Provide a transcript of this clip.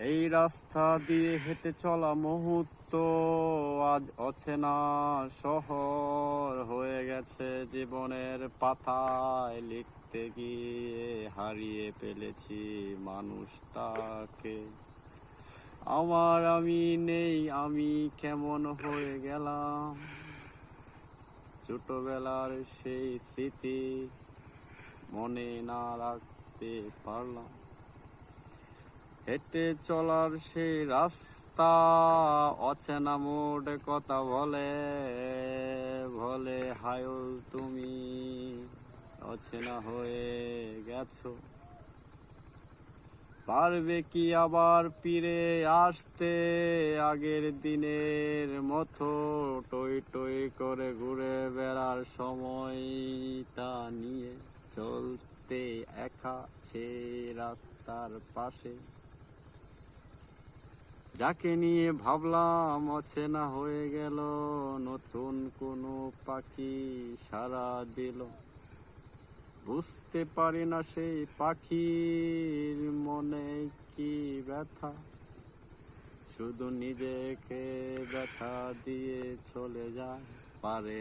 এই রাস্তা দিয়ে হেঁটে চলা মুহূর্ত আজ অচেনা শহর হয়ে গেছে জীবনের পাতায়। লিখতে গিয়ে হারিয়ে ফেলেছি মানুষটাকে। আমি নেই, আমি কেমন হয়ে গেলাম। ছোটবেলার সেই স্মৃতি মনে না রাখতে পারলাম। হেঁটে চলার সেই রাস্তা অচেনা মোড় কথা বলে বলে, হায়ল তুমি অচেনা হয়ে গেছো। পারবে কি আবার ফিরে আসতে আগের দিনের মতো? টই টই করে ঘুরে বেড়ার সময়টা নিয়ে চলতে একা সেই রাস্তার পাশে। যাকে নিয়ে ভাবলাম অচেনা হয়ে গেল, নতুন কোনো পাখি সাড়া দিল। বুঝতে পারি না সেই পাখির মনে কি ব্যথা, শুধু নিজেকে ব্যথা দিয়ে চলে যায় পারে।